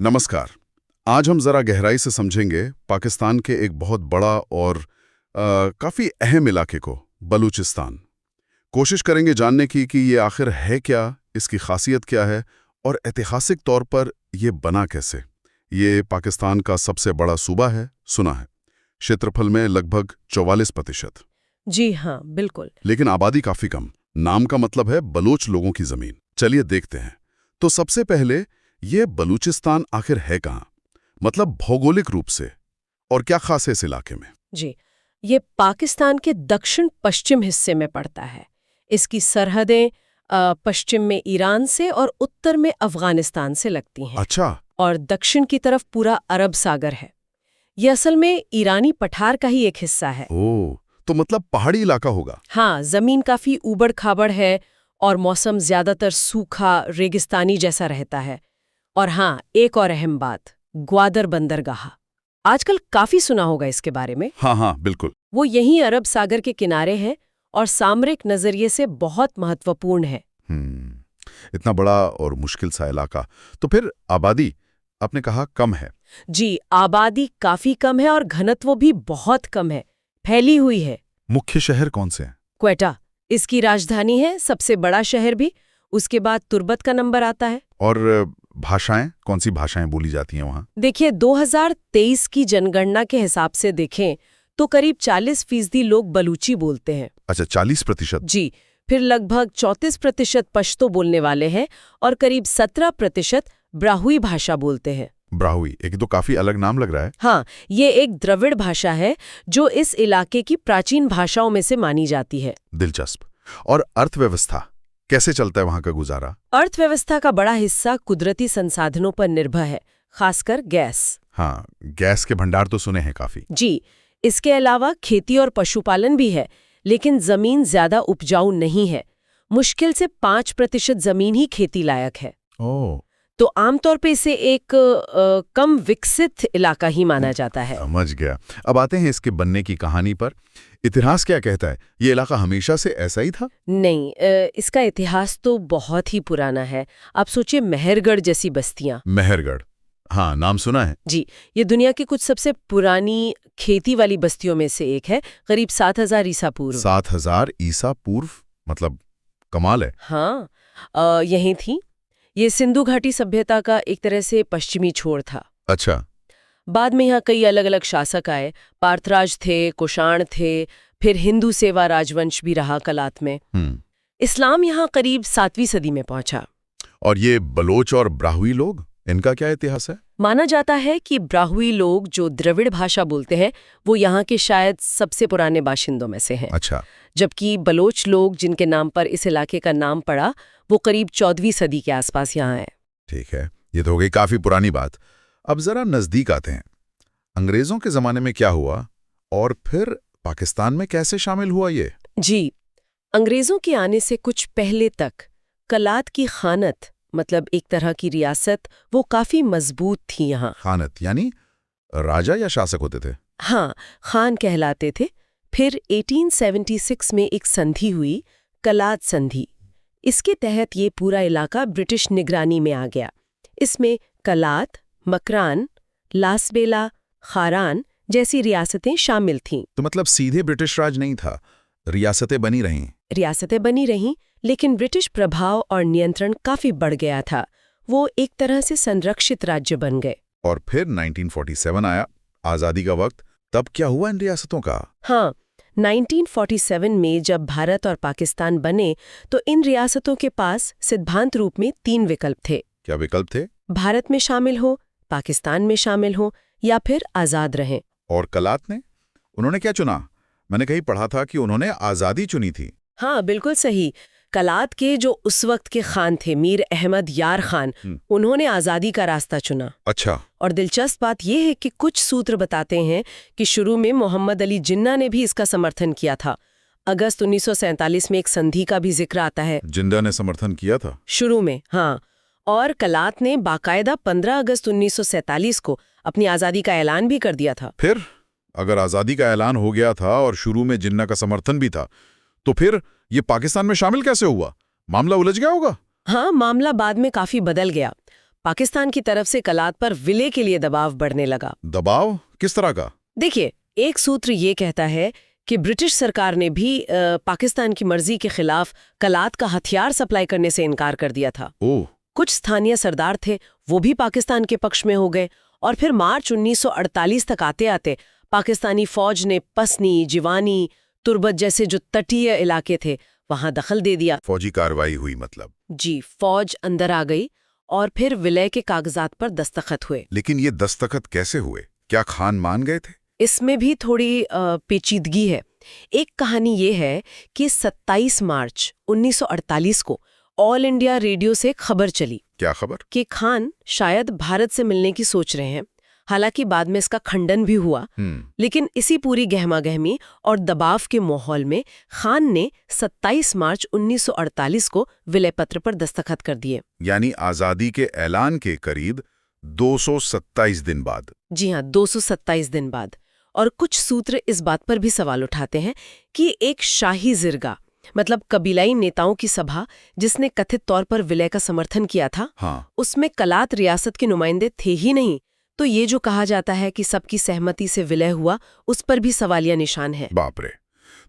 नमस्कार। आज हम जरा गहराई से समझेंगे पाकिस्तान के एक बहुत बड़ा और काफी अहम इलाके को, बलूचिस्तान। कोशिश करेंगे जानने की कि ये आखिर है क्या, इसकी खासियत क्या है और ऐतिहासिक तौर पर ये बना कैसे। ये पाकिस्तान का सबसे बड़ा सूबा है, सुना है, क्षेत्रफल में लगभग 44%। जी हाँ, बिल्कुल। लेकिन आबादी काफी कम। नाम का मतलब है बलूच लोगों की जमीन। चलिए देखते हैं। तो सबसे पहले ये बलूचिस्तान आखिर है कहाँ, मतलब भौगोलिक रूप से, और क्या खास है इस इलाके में? जी, ये पाकिस्तान के दक्षिण पश्चिम हिस्से में पड़ता है। इसकी सरहदें पश्चिम में ईरान से और उत्तर में अफगानिस्तान से लगती हैं। अच्छा। और दक्षिण की तरफ पूरा अरब सागर है। ये असल में ईरानी पठार का ही एक हिस्सा है। ओह, तो मतलब पहाड़ी इलाका होगा। हाँ, जमीन काफी ऊबड़ खाबड़ है और मौसम ज्यादातर सूखा रेगिस्तानी जैसा रहता है। और हाँ, एक और अहम बात, ग्वादर बंदरगाह। आजकल काफी सुना होगा इसके बारे में। हाँ, बिल्कुल। वो यहीं अरब सागर के किनारे है और सामरिक नजरिए से बहुत महत्वपूर्ण है। इतना बड़ा और मुश्किल सा इलाका। तो फिर आबादी आपने कहा कम है। जी, आबादी काफी कम है और घनत्व भी बहुत कम है, फैली हुई है। मुख्य शहर कौन से हैं? क्वेटा इसकी राजधानी है, सबसे बड़ा शहर भी। उसके बाद तुर्बत का नंबर आता है। और भाषाएं, कौन सी भाषाएं बोली जाती हैं वहाँ? देखिए, 2023 की जनगणना के हिसाब से देखें तो करीब 40% लोग बलूची बोलते हैं। अच्छा, 40%। जी, फिर लगभग 34% पश्तो बोलने वाले हैं और करीब 17% ब्राहुई भाषा बोलते हैं। ब्राहुई, एक तो काफी अलग नाम लग रहा है। हाँ, ये एक द्रविड़ भाषा है जो इस इलाके की प्राचीन भाषाओं में से मानी जाती है। दिलचस्प। और अर्थव्यवस्था कैसे चलता है वहाँ का गुजारा? अर्थव्यवस्था का बड़ा हिस्सा कुदरती संसाधनों पर निर्भर है, खासकर गैस। हाँ, गैस के भंडार तो सुने हैं काफी। जी, इसके अलावा खेती और पशुपालन भी है, लेकिन जमीन ज्यादा उपजाऊ नहीं है। मुश्किल से 5% जमीन ही खेती लायक है। ओह, तो आमतौर पे इसे एक कम विकसित इलाका ही माना जाता है। समझ गया। अब आते हैं इसके बनने की कहानी पर। इतिहास क्या कहता है? ये इलाका हमेशा से ऐसा ही था? नहीं, इसका इतिहास तो बहुत ही पुराना है। आप सोचिए, मेहरगढ़ जैसी बस्तियां। मेहरगढ़, हाँ, नाम सुना है। जी, ये दुनिया की कुछ सबसे पुरानी खेती वाली बस्तियों में से एक है, करीब 7000 ईसा पूर्व। 7000 ईसा पूर्व, मतलब कमाल है। हाँ, यही थी। ये सिंधु घाटी सभ्यता का एक तरह से पश्चिमी छोर था। अच्छा। बाद में यहाँ कई अलग अलग शासक आए। पार्थराज थे, कुषाण थे, फिर हिंदू सेवा राजवंश भी रहा कलात में। इस्लाम यहाँ करीब 7वीं सदी में पहुंचा। और ये बलोच और ब्राहुई लोग, इनका क्या इतिहास है? माना जाता है कि ब्राहुई लोग, जो द्रविड़ भाषा बोलते हैं, वो यहाँ के शायद सबसे पुराने बाशिंदों में से हैं। अच्छा। जबकि बलोच लोग, जिनके नाम पर इस इलाके का नाम पड़ा, वो करीब 14वीं सदी के आसपास यहाँ आए। ठीक है, ये तो हो गई काफी पुरानी बात। अब जरा नजदीक आते हैं। अंग्रेजों के जमाने में क्या हुआ और फिर पाकिस्तान में कैसे शामिल हुआ ये? जी, अंग्रेजों के आने से कुछ पहले तक कलात की खानत, मतलब एक तरह की रियासत, वो काफी मजबूत थी यहाँ। खानत यानी राजा या शासक होते थे? हाँ, खान कहलाते थे। फिर 1876 में एक संधि हुई, कलात संधि। इसके तहत ये पूरा इलाका ब्रिटिश निगरानी में आ गया। इसमें कलात, मकरान, लासबेला, खारान जैसी रियासतें शामिल थीं। तो मतलब सीधे ब्रिटिश राज नहीं था, रियासतें बनी रहीं। रियासतें बनी रहीं, लेकिन ब्रिटिश प्रभाव और नियंत्रण काफी बढ़ गया था। वो एक तरह से संरक्षित राज्य बन गए। और फिर 1947 आया, आजादी का वक्त। तब क्या हुआ इन रियासतों का? हाँ, 1947 में जब भारत और पाकिस्तान बने तो इन रियासतों के पास सिद्धांत रूप में 3 विकल्प थे। क्या विकल्प थे? भारत में शामिल हो, पाकिस्तान में शामिल हो, या फिर आजाद रहें। और कलात ने, उन्होंने क्या चुना? मैंने कहीं पढ़ा था कि उन्होंने आजादी चुनी थी। हाँ, बिल्कुल सही। कलात के जो उस वक्त के खान थे, मीर अहमद यार खान, उन्होंने आज़ादी का रास्ता चुना। अच्छा। और दिलचस्प बात यह है कि कुछ सूत्र बताते हैं कि शुरू में मोहम्मद अली जिन्ना ने भी इसका समर्थन किया था। अगस्त 1947 में एक संधि का भी जिक्र आता है। जिन्ना ने समर्थन किया था शुरू में, हाँ। और कलात ने बाकायदा 15 अगस्त 1947 को अपनी आज़ादी का ऐलान भी कर दिया था। फिर अगर आज़ादी का ऐलान हो गया था और शुरू में जिन्ना का समर्थन भी था, तो फिर ये पाकिस्तान में शामिल कैसे हुआ? मामला उलझ गया होगा। हाँ, मामला बाद में काफी बदल गया। पाकिस्तान की तरफ से कलात पर विलय के लिए दबाव बढ़ने लगा। दबाव किस तरह का? देखिए, एक सूत्र ये कहता है कि ब्रिटिश सरकार ने भी पाकिस्तान की मर्जी के खिलाफ कलात का हथियार सप्लाई करने से इनकार कर दिया था। ओह, कुछ स्थानीय सरदार थे, वो भी पाकिस्तान के पक्ष में हो गए और फिर मार्च 1948 तक आते आते पाकिस्तानी फौज ने पसनी, जिवानी, तुर्बत जैसे जो तटीय इलाके थे वहां दखल दे दिया। फौजी कार्रवाई हुई मतलब? जी, फौज अंदर आ गई और फिर विलय के कागजात पर दस्तखत हुए। लेकिन ये दस्तखत कैसे हुए? क्या खान मान गए थे? इसमें भी थोड़ी पेचीदगी है। एक कहानी ये है कि 27 मार्च 1948 को ऑल इंडिया रेडियो से खबर चली। क्या खबर? कि खान शायद भारत से मिलने की सोच रहे हैं। हालांकि बाद में इसका खंडन भी हुआ। लेकिन इसी पूरी गहमागहमी और दबाव के माहौल में खान ने 27 मार्च 1948 को विलय पत्र पर दस्तखत कर दिए। यानी आजादी के ऐलान के करीब 227 दिन बाद। जी हाँ, 227 दिन बाद। और कुछ सूत्र इस बात पर भी सवाल उठाते हैं कि एक शाही जिरगा, मतलब कबीलाई नेताओं की सभा जिसने कथित तौर पर विलय का समर्थन किया था, हाँ। उसमें कलात रियासत के नुमाइंदे थे ही नहीं। तो ये जो कहा जाता है कि सबकी सहमति से विलय हुआ, उस पर भी सवालिया निशान है। बाप रे,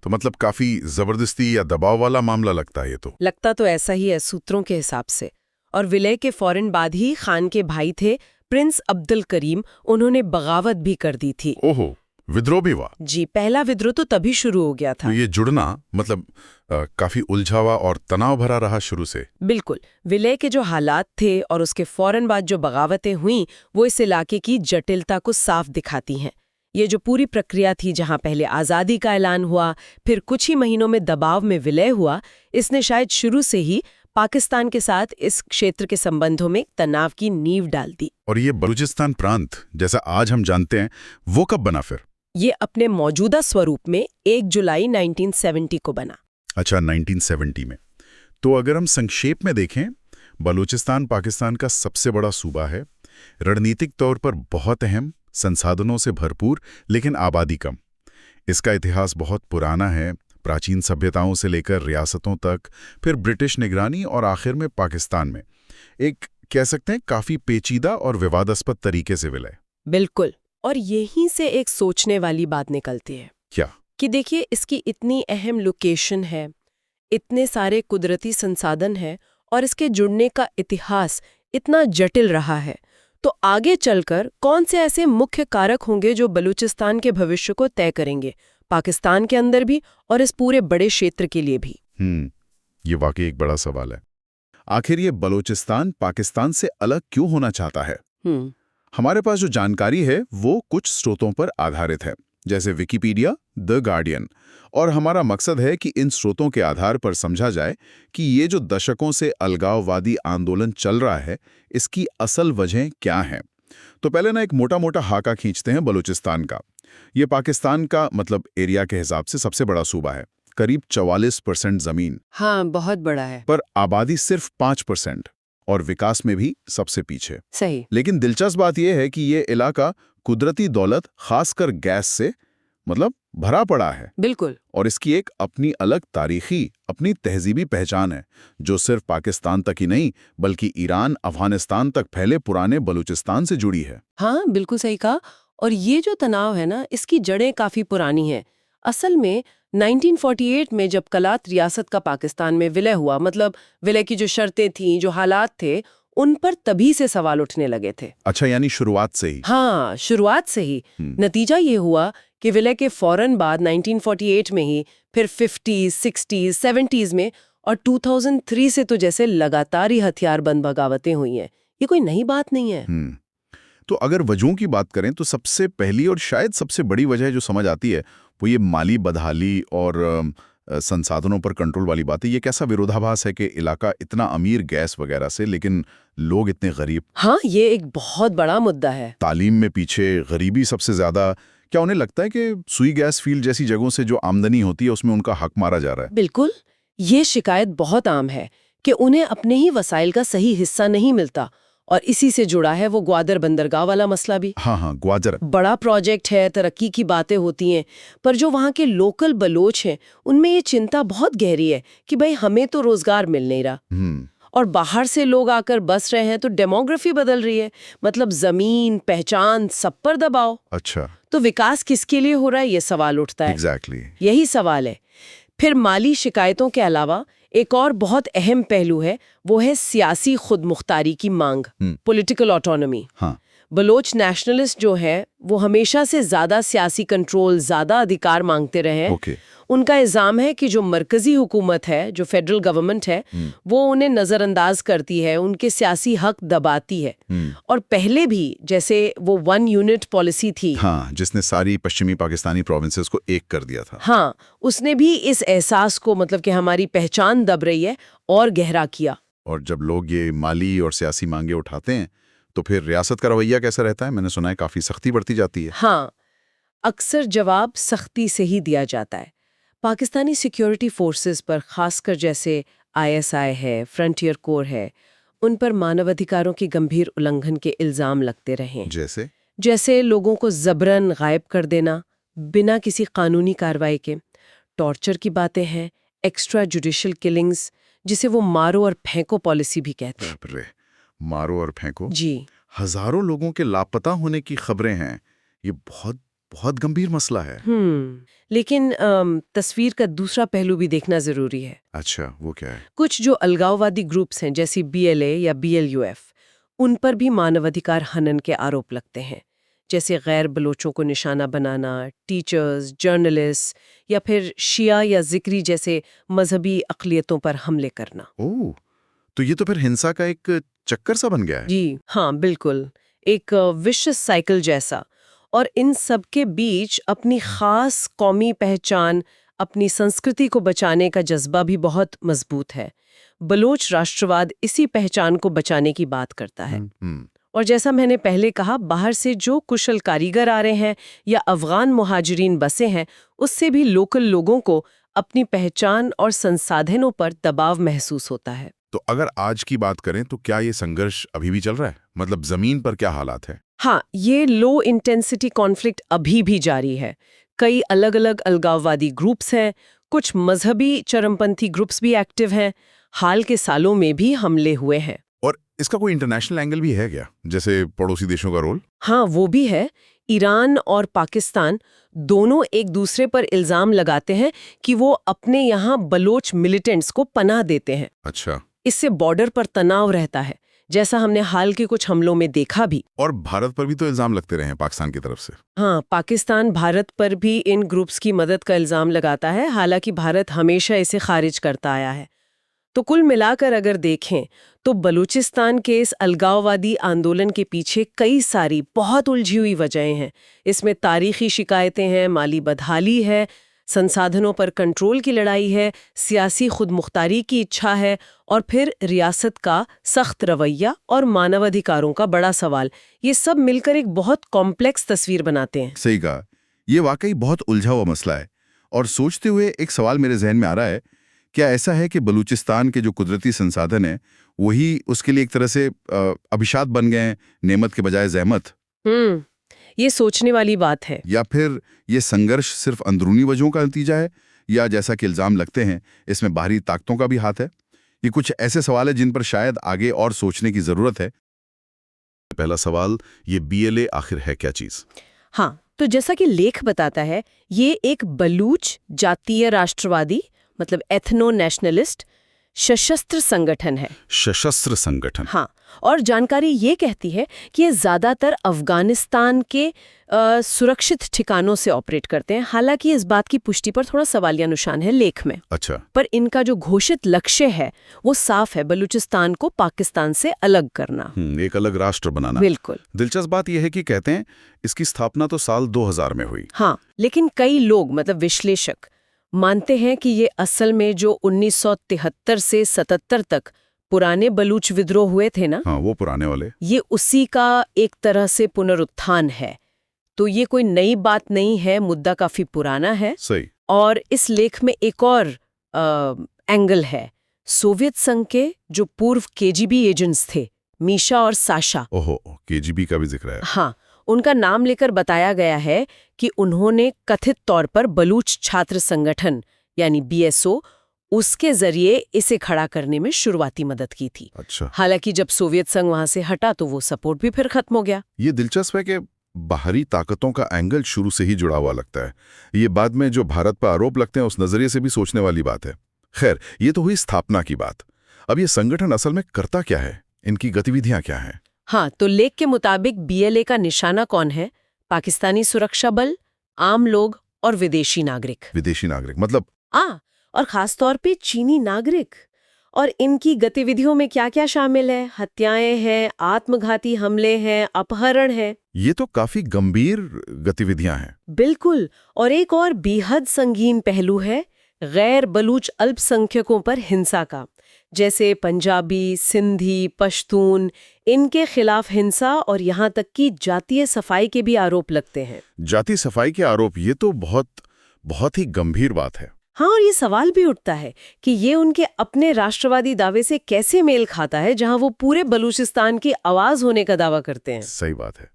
तो मतलब काफी जबरदस्ती या दबाव वाला मामला लगता है ये तो। लगता तो ऐसा ही है सूत्रों के हिसाब से। और विलय के फौरन बाद ही खान के भाई थे प्रिंस अब्दुल करीम, उन्होंने बगावत भी कर दी थी। ओहो, विद्रोह भी हुआ? जी, पहला विद्रोह तो तभी शुरू हो गया था। तो ये जुड़ना मतलब काफी उलझावा और तनाव भरा रहा शुरू से। बिल्कुल, विलय के जो हालात थे और उसके फौरन बाद जो बगावतें हुईं, वो इस इलाके की जटिलता को साफ दिखाती हैं। ये जो पूरी प्रक्रिया थी, जहां पहले आज़ादी का ऐलान हुआ, फिर कुछ ही महीनों में दबाव में विलय हुआ, इसने शायद शुरू से ही पाकिस्तान के साथ इस क्षेत्र के संबंधों में तनाव की नींव डाल दी। और ये बलूचिस्तान प्रांत जैसा आज हम जानते हैं, वो कब बना फिर? ये अपने मौजूदा स्वरूप में 1 जुलाई 1970 को बना। अच्छा, 1970 में। तो अगर हम संक्षेप में देखें, बलूचिस्तान पाकिस्तान का सबसे बड़ा सूबा है, रणनीतिक तौर पर बहुत अहम, संसाधनों से भरपूर, लेकिन आबादी कम। इसका इतिहास बहुत पुराना है, प्राचीन सभ्यताओं से लेकर रियासतों तक, फिर ब्रिटिश निगरानी और आखिर में पाकिस्तान में एक कह सकते हैं काफी पेचीदा और विवादास्पद तरीके से विलय। बिल्कुल, और यहीं से एक सोचने वाली बात निकलती है। क्या? कि देखिए, इसकी इतनी अहम लोकेशन है, इतने सारे कुदरती संसाधन हैं और इसके जुड़ने का इतिहास इतना जटिल रहा है, तो आगे चलकर कौन से ऐसे मुख्य कारक होंगे जो बलूचिस्तान के भविष्य को तय करेंगे, पाकिस्तान के अंदर भी और इस पूरे बड़े क्षेत्र के लिए भी? ये वाकई एक बड़ा सवाल है। आखिर ये बलूचिस्तान पाकिस्तान से अलग क्यों होना चाहता है? हमारे पास जो जानकारी है वो कुछ स्रोतों पर आधारित है, जैसे विकिपीडिया, द गार्डियन, और हमारा मकसद है कि इन स्रोतों के आधार पर समझा जाए कि ये जो दशकों से अलगाववादी आंदोलन चल रहा है, इसकी असल वजह क्या हैं। तो पहले ना एक मोटा-मोटा हाका खींचते हैं बलूचिस्तान का। ये पाकिस्तान का मतलब एरिया के हिसाब से सबसे बड़ा सूबा है, करीब 44% जमीन। हाँ, बहुत बड़ा है। पर आबादी सिर्फ 5% और विकास में भी सबसे पीछे। सही। लेकिन दिलचस्प बात यह है कि ये इलाका कुदरती दौलत, खासकर गैस से मतलब भरा पड़ा है। बिल्कुल। और इसकी एक अपनी अलग तारीखी, अपनी तहजीबी पहचान है, जो सिर्फ पाकिस्तान तक ही नहीं बल्कि ईरान, अफगानिस्तान तक फैले पुराने बलूचिस्तान से जुड़ी है। हाँ, बिल्कुल सही कहा। और ये जो तनाव है ना, इसकी जड़ें काफी पुरानी हैं। असल में 1948 में जब कलात रियासत का पाकिस्तान में विलय हुआ, मतलब विलय की जो शर्तें थीं, जो हालात थे, उन पर तभी से सवाल उठने लगे थे। अच्छा, यानी शुरुआत से ही? हाँ, शुरुआत से ही। नतीजा ये हुआ कि विलय के फौरन बाद 1948 में ही, फिर 50s, 60s, 70s में और 2003 से तो जैसे लगातार ही हथियारबंद बगावतें हुई हैं। ये कोई नई बात नहीं है। तो अगर वजहों की बात करें तो सबसे पहली और शायद सबसे बड़ी वजह जो समझ आती है वो ये माली बदहाली और संसाधनों पर कंट्रोल वाली बात है। ये कैसा विरोधाभास है कि इलाका इतना अमीर गैस वगैरह से, लेकिन लोग इतने गरीब। हाँ, ये एक बहुत बड़ा मुद्दा है। तालीम में पीछे, गरीबी सबसे ज्यादा। क्या उन्हें लगता है कि सुई गैस फील्ड जैसी जगहों से जो आमदनी होती है उसमें उनका हक मारा जा रहा है? बिल्कुल, ये शिकायत बहुत आम है कि उन्हें अपने ही वसाइल का सही हिस्सा नहीं मिलता। और इसी से जुड़ा है वो ग्वादर बंदरगाह वाला मसला भी। हाँ, ग्वादर बड़ा प्रोजेक्ट है, तरक्की की बातें होती हैं, पर जो वहाँ के लोकल बलोच हैं उनमें ये चिंता बहुत गहरी है कि भाई हमें तो रोजगार मिल नहीं रहा। और बाहर से लोग आकर बस रहे हैं तो डेमोग्राफी बदल रही है, मतलब जमीन, पहचान, सब पर दबाव। अच्छा, तो विकास किसके लिए हो रहा है, ये सवाल उठता है। एग्जैक्टली। यही सवाल है। फिर माली शिकायतों के अलावा एक और बहुत अहम पहलू है, वो है सियासी खुदमुख्तारी की मांग, पॉलिटिकल ऑटोनॉमी। हाँ, बलोच नेशनलिस्ट जो है वो हमेशा से ज्यादा सियासी कंट्रोल, ज्यादा अधिकार मांगते रहे हैं। ओके। उनका इल्जाम है कि जो मरकजी हुकूमत है, जो फेडरल गवर्नमेंट है, वो उन्हें नजरअंदाज करती है, उनके सियासी हक दबाती है। और पहले भी जैसे वो 1 यूनिट पॉलिसी थी, हाँ, जिसने सारी पश्चिमी पाकिस्तानी प्रोविंसेस को एक कर दिया था। हाँ, उसने भी इस एहसास को, मतलब कि हमारी पहचान दब रही है, और गहरा किया। और जब लोग ये माली और सियासी मांगे उठाते हैं तो फिर रियासत का रवैया कैसा रहता है? मैंने सुना है काफी सख्ती बढ़ती जाती है। हाँ, अक्सर जवाब सख्ती से ही दिया जाता है। पाकिस्तानी सिक्योरिटी फोर्सेस पर, खासकर जैसे ISI है, फ्रंटियर कोर है, उन पर मानवाधिकारों की गंभीर उल्लंघन के इल्जाम लगते रहे। जैसे लोगों को जबरन गायब कर देना बिना किसी कानूनी कार्रवाई के, टॉर्चर की बातें हैं, एक्स्ट्रा जुडिशियल किलिंग्स, जिसे वो मारो और फेंको पॉलिसी भी कहते हैं। अरे, मारो और फेंको जी। हजारों लोगों के लापता होने की खबरें हैं। ये बहुत बहुत गंभीर मसला है। लेकिन तस्वीर का दूसरा पहलू भी देखना जरूरी है। अच्छा, वो क्या है? कुछ जो अलगाववादी ग्रुप्स हैं, जैसे BLA या BLUF, उन पर भी मानवाधिकार हनन के आरोप लगते हैं। जैसे गैर बलोचों को निशाना बनाना, टीचर्स, जर्नलिस्ट या फिर शिया या जिक्री जैसे मजहबी अक़लियतों पर हमले करना। ओह, तो ये तो फिर हिंसा का एक चक्कर सा बन गया है। जी हाँ, बिल्कुल, एक विशियस साइकिल जैसा। और इन सब के बीच अपनी खास कौमी पहचान, अपनी संस्कृति को बचाने का जज्बा भी बहुत मजबूत है। बलोच राष्ट्रवाद इसी पहचान को बचाने की बात करता है। और जैसा मैंने पहले कहा, बाहर से जो कुशल कारीगर आ रहे हैं या अफगान मुहाजिरीन बसे हैं, उससे भी लोकल लोगों को अपनी पहचान और संसाधनों पर दबाव महसूस होता है। तो अगर आज की बात करें तो क्या ये संघर्ष अभी भी चल रहा है? मतलब जमीन पर क्या हालात है? हाँ, ये लो इंटेंसिटी कॉन्फ्लिक्ट अभी भी जारी है। कई अलग अलग अलगाववादी ग्रुप्स हैं, कुछ मजहबी चरमपंथी ग्रुप्स भी एक्टिव हैं। हाल के सालों में भी हमले हुए हैं। और इसका कोई इंटरनेशनल एंगल भी है क्या, जैसे पड़ोसी देशों का रोल? हाँ, वो भी है। ईरान और पाकिस्तान दोनों एक दूसरे पर इल्जाम लगाते हैं कि वो अपने यहाँ बलोच मिलिटेंट्स को पनाह देते हैं। अच्छा। इससे बॉर्डर पर तनाव रहता है, जैसा हमने हाल के कुछ हमलों में देखा भी। और भारत पर भी तो इल्जाम लगते रहे हैं पाकिस्तान की तरफ से। हाँ, पाकिस्तान भारत पर भी इन ग्रुप्स की मदद का इल्जाम लगाता है, हालांकि भारत हमेशा इसे खारिज करता आया है। तो कुल मिलाकर अगर देखें तो बलूचिस्तान के इस अलगाववादी आंदोलन के पीछे कई सारी बहुत उलझी हुई वजहें हैं। इसमें तारीखी शिकायतें हैं, माली बदहाली है, संसाधनों पर कंट्रोल की लड़ाई है, सियासी खुदमुख्तारी की इच्छा है, और फिर रियासत का सख्त रवैया और मानवाधिकारों का बड़ा सवाल। ये सब मिलकर एक बहुत कॉम्प्लेक्स तस्वीर बनाते हैं। सही कहा, ये वाकई बहुत उलझा हुआ मसला है। और सोचते हुए एक सवाल मेरे जहन में आ रहा है, क्या ऐसा है कि बलूचिस्तान के जो कुदरती संसाधन हैं वही उसके लिए एक तरह से अभिशाप बन गए हैं, नेमत के बजाय जहमत? ये सोचने वाली बात है। या फिर ये संघर्ष सिर्फ अंदरूनी वजहों का नतीजा है, या जैसा कि इल्जाम लगते हैं इसमें बाहरी ताकतों का भी हाथ है? ये कुछ ऐसे सवाल है जिन पर शायद आगे और सोचने की जरूरत है। पहला सवाल, ये BLA आखिर है क्या चीज? हाँ, तो जैसा कि लेख बताता है, ये एक बलूच जातीय राष्ट्रवादी, मतलब एथनो नेशनलिस्ट सशस्त्र संगठन है। सशस्त्र संगठन? हाँ, और जानकारी ये कहती है कि ये ज्यादातर अफगानिस्तान के सुरक्षित ठिकानों से ऑपरेट करते हैं। हालांकि इस बात की पुष्टि पर थोड़ा सवालिया निशान है लेख में। अच्छा। पर इनका जो घोषित लक्ष्य है वो साफ है, बलूचिस्तान को पाकिस्तान से अलग करना, एक अलग राष्ट्र बनाना। बिल्कुल। दिलचस्प बात यह है कि कहते हैं इसकी स्थापना तो साल 2000 में हुई। हाँ, लेकिन कई लोग, मतलब विश्लेषक, मानते हैं कि ये असल में जो 1973 से 77 तक पुराने बलूच विद्रोह हुए थे ना, हाँ, वो पुराने वाले, ये उसी का एक तरह से पुनरुत्थान है। तो ये कोई नई बात नहीं है, मुद्दा काफी पुराना है। सही। और इस लेख में एक और एंगल है। सोवियत संघ के जो पूर्व KGB एजेंट्स थे, मीशा और साशा। ओहो, KGB का भी जिक्र है। हाँ, उनका नाम लेकर बताया गया है कि उन्होंने कथित तौर पर बलूच छात्र संगठन यानी BSO उसके जरिए इसे खड़ा करने में शुरुआती मदद की थी। अच्छा, हालांकि जब सोवियत संघ वहां से हटा तो वो सपोर्ट भी फिर खत्म हो गया। ये दिलचस्प है कि बाहरी ताकतों का एंगल शुरू से ही जुड़ा हुआ लगता है। ये बाद में जो भारत पर आरोप लगते हैं उस नजरिए से भी सोचने वाली बात है। खैर, ये तो हुई स्थापना की बात। अब ये संगठन असल में करता क्या है, इनकी गतिविधियां क्या हैं? हाँ, तो लेख के मुताबिक बीएलए का निशाना कौन है? पाकिस्तानी सुरक्षा बल, आम लोग और विदेशी नागरिक। विदेशी नागरिक मतलब? और खास तौर पे चीनी नागरिक। और इनकी गतिविधियों में क्या क्या शामिल है? हत्याएं हैं, आत्मघाती हमले हैं, अपहरण है। ये तो काफी गंभीर गतिविधियां हैं। बिल्कुल। और एक और बेहद संगीन पहलू है गैर बलूच अल्पसंख्यकों पर हिंसा का, जैसे पंजाबी, सिंधी, पश्तून, इनके खिलाफ हिंसा और यहाँ तक कि जातीय सफाई के भी आरोप लगते हैं। जाति सफाई के आरोप, ये तो बहुत ही गंभीर बात है। हाँ, और ये सवाल भी उठता है कि ये उनके अपने राष्ट्रवादी दावे से कैसे मेल खाता है, जहां वो पूरे बलूचिस्तान की आवाज होने का दावा करते हैं। सही बात है।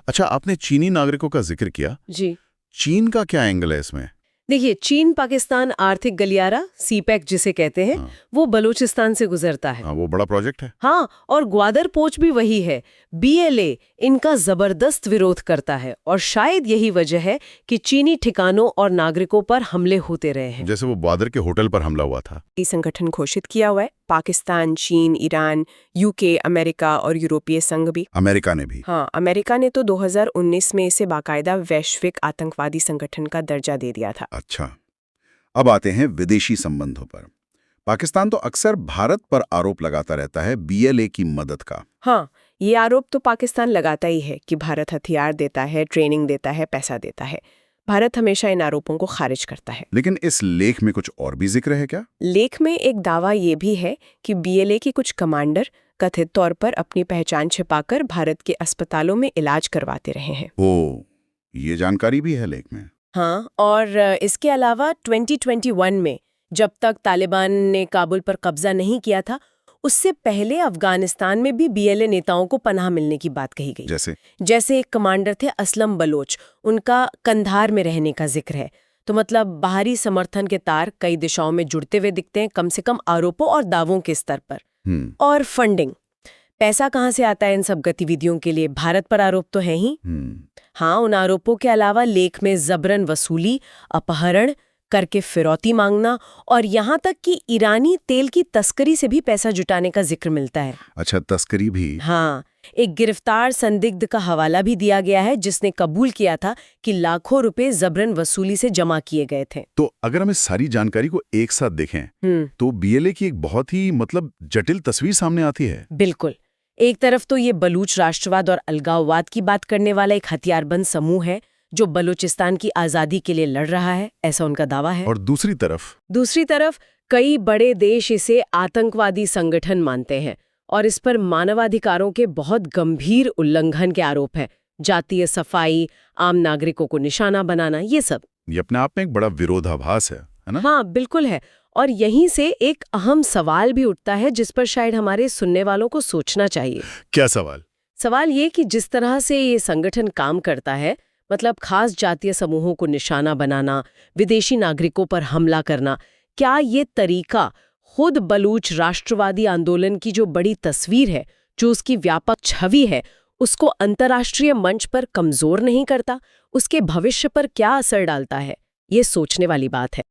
अच्छा, आपने चीनी नागरिकों का जिक्र किया। जी, चीन का क्या एंगल है इसमें? देखिए, चीन पाकिस्तान आर्थिक गलियारा, सीपैक जिसे कहते हैं, वो बलूचिस्तान से गुजरता है। वो बड़ा प्रोजेक्ट है। हाँ, और ग्वादर पोच भी वही है। बीएलए इनका जबरदस्त विरोध करता है और शायद यही वजह है कि चीनी ठिकानों और नागरिकों पर हमले होते रहे हैं। जैसे वो ग्वादर के होटल पर हमला हुआ था। ये संगठन घोषित किया हुआ है पाकिस्तान, चीन, ईरान, यूके, अमेरिका और यूरोपीय संघ भी। अमेरिका ने भी? हाँ, अमेरिका ने तो 2019 में इसे बाकायदा वैश्विक आतंकवादी संगठन का दर्जा दे दिया था। अच्छा, अब आते हैं विदेशी संबंधों पर। पाकिस्तान तो अक्सर भारत पर आरोप लगाता रहता है बीएलए की मदद का। हाँ, ये आरोप तो पाकिस्तान लगाता ही है कि भारत हथियार देता है, ट्रेनिंग देता है, पैसा देता है। भारत हमेशा इन आरोपों को खारिज करता है। लेकिन इस लेख में कुछ और भी जिक्र है क्या? लेख में एक दावा ये भी है कि बीएलए के कुछ कमांडर कथित तौर पर अपनी पहचान छिपाकर भारत के अस्पतालों में इलाज करवाते रहे हैं। ओह, ये जानकारी भी है लेख में? हाँ, और इसके अलावा 2021 में जब तक तालिबान ने काबुल पर कब्जा नहीं किया था, उससे पहले अफगानिस्तान में भी बीएलए नेताओं को पनाह मिलने की बात कही गई। जैसे एक कमांडर थे असलम बलोच, उनका कंधार में रहने का जिक्र है। तो मतलब बाहरी समर्थन के तार कई दिशाओं में जुड़ते हुए दिखते हैं, कम से कम आरोपों और दावों के स्तर पर। और फंडिंग, पैसा कहाँ से आता है इन सब गतिविधियों के लिए? भारत पर आरोप तो है ही। हाँ, उन आरोपों के अलावा लेख में जबरन वसूली, अपहरण करके फिरौती मांगना और यहाँ तक कि ईरानी तेल की तस्करी से भी पैसा जुटाने का जिक्र मिलता है। अच्छा, तस्करी भी? हाँ, एक गिरफ्तार संदिग्ध का हवाला भी दिया गया है जिसने कबूल किया था कि लाखों रुपए जबरन वसूली से जमा किए गए थे। तो अगर हम इस सारी जानकारी को एक साथ देखें तो बीएलए की एक बहुत ही जटिल तस्वीर सामने आती है। बिल्कुल। एक तरफ तो ये बलूच राष्ट्रवाद और अलगाववाद की बात करने वाला एक हथियारबंद समूह है जो बलूचिस्तान की आजादी के लिए लड़ रहा है, ऐसा उनका दावा है। और दूसरी तरफ कई बड़े देश इसे आतंकवादी संगठन मानते हैं और इस पर मानवाधिकारों के बहुत गंभीर उल्लंघन के आरोप है। जातीय सफाई, आम नागरिकों को निशाना बनाना, ये सब। ये अपने आप में एक बड़ा विरोधाभास है ना? हाँ, बिल्कुल है। और यहीं से एक अहम सवाल भी उठता है जिस पर शायद हमारे सुनने वालों को सोचना चाहिए। क्या सवाल? सवाल ये कि जिस तरह से ये संगठन काम करता है, मतलब खास जातीय समूहों को निशाना बनाना, विदेशी नागरिकों पर हमला करना, क्या ये तरीका खुद बलूच राष्ट्रवादी आंदोलन की जो बड़ी तस्वीर है, जो उसकी व्यापक छवि है, उसको अंतर्राष्ट्रीय मंच पर कमजोर नहीं करता? उसके भविष्य पर क्या असर डालता है? ये सोचने वाली बात है।